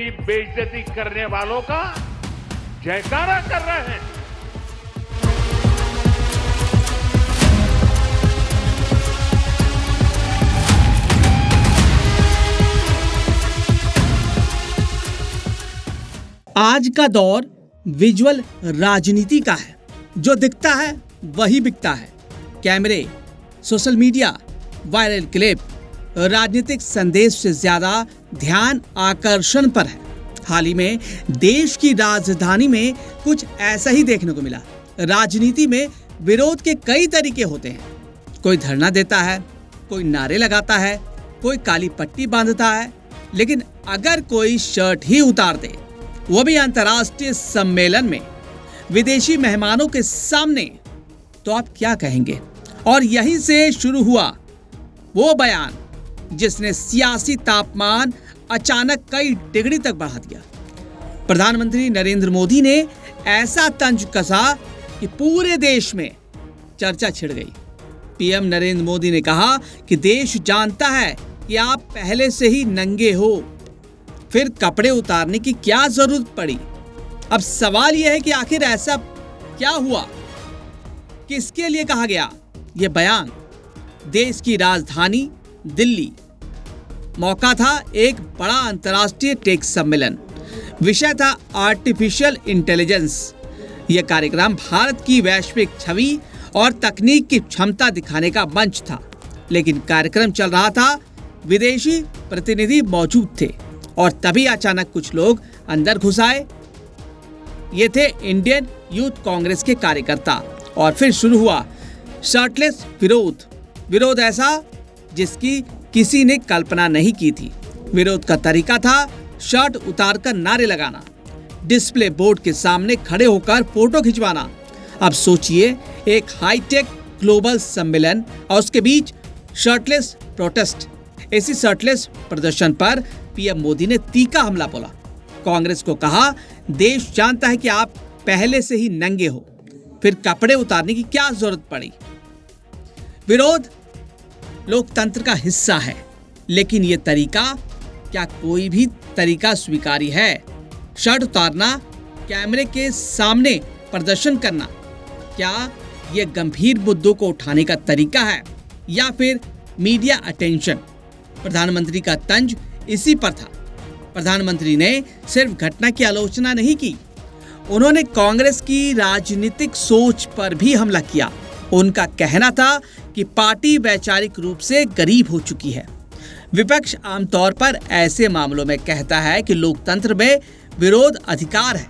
मेरी बेइज्जती करने वालों का जयकारा कर रहे हैं। आज का दौर विजुअल राजनीति का है। जो दिखता है वही बिकता है। कैमरे, सोशल मीडिया, वायरल क्लिप, राजनीतिक संदेश से ज्यादा ध्यान आकर्षण पर है। हाल ही में देश की राजधानी में कुछ ऐसा ही देखने को मिला। राजनीति में विरोध के कई तरीके होते हैं। कोई धरना देता है, कोई नारे लगाता है, कोई काली पट्टी बांधता है, लेकिन अगर कोई शर्ट ही उतार दे, वो भी अंतर्राष्ट्रीय सम्मेलन में विदेशी मेहमानों के सामने, तो आप क्या कहेंगे? और यहीं से शुरू हुआ वो बयान जिसने सियासी तापमान अचानक कई डिग्री तक बढ़ा दिया। प्रधानमंत्री नरेंद्र मोदी ने ऐसा तंज कसा कि पूरे देश में चर्चा छिड़ गई। पीएम नरेंद्र मोदी ने कहा कि देश जानता है कि आप पहले से ही नंगे हो, फिर कपड़े उतारने की क्या जरूरत पड़ी। अब सवाल यह है कि आखिर ऐसा क्या हुआ, किसके लिए कहा गया यह बयान? देश की राजधानी दिल्ली। मौका था एक बड़ा अंतर्राष्ट्रीय टेक सम्मेलन। विषय था आर्टिफिशियल इंटेलिजेंस। यह कार्यक्रम भारत की वैश्विक छवि और तकनीक की क्षमता दिखाने का मंच था। लेकिन कार्यक्रम चल रहा था, विदेशी प्रतिनिधि मौजूद थे और तभी अचानक कुछ लोग अंदर घुस आए। ये थे इंडियन यूथ कांग्रेस के कार्यकर्ता। और फिर शुरू हुआ शर्टलेस विरोध। विरोध ऐसा जिसकी किसी ने कल्पना नहीं की थी। विरोध का तरीका था शर्ट उतारकर नारे लगाना, डिस्प्ले बोर्ड के सामने खड़े होकर फोटो खिंचवाना। अब सोचिए, एक हाईटेक ग्लोबल सम्मेलन और उसके बीच शर्टलेस प्रोटेस्ट। इसी शर्टलेस प्रदर्शन पर पीएम मोदी ने तीखा हमला बोला। कांग्रेस को कहा, देश जानता है कि आप पहले से ही नंगे हो, फिर कपड़े उतारने की क्या जरूरत पड़ी। विरोध लोकतंत्र का हिस्सा है, लेकिन यह तरीका, क्या कोई भी तरीका स्वीकार्य है? शर्ट उतारना, कैमरे के सामने प्रदर्शन करना, क्या यह गंभीर मुद्दों को उठाने का तरीका है या फिर मीडिया अटेंशन? प्रधानमंत्री का तंज इसी पर था। प्रधानमंत्री ने सिर्फ घटना की आलोचना नहीं की, उन्होंने कांग्रेस की राजनीतिक सोच पर भी हमला किया। उनका कहना था कि पार्टी वैचारिक रूप से गरीब हो चुकी है। विपक्ष आमतौर पर ऐसे मामलों में कहता है कि लोकतंत्र में विरोध अधिकार है।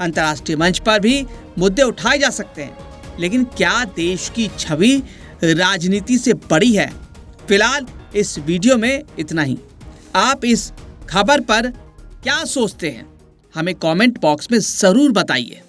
अंतर्राष्ट्रीय मंच पर भी मुद्दे उठाए जा सकते हैं, लेकिन क्या देश की छवि राजनीति से बड़ी है? फिलहाल इस वीडियो में इतना ही। आप इस खबर पर क्या सोचते हैं? हमें कमेंट बॉक्स में जरूर बताइए।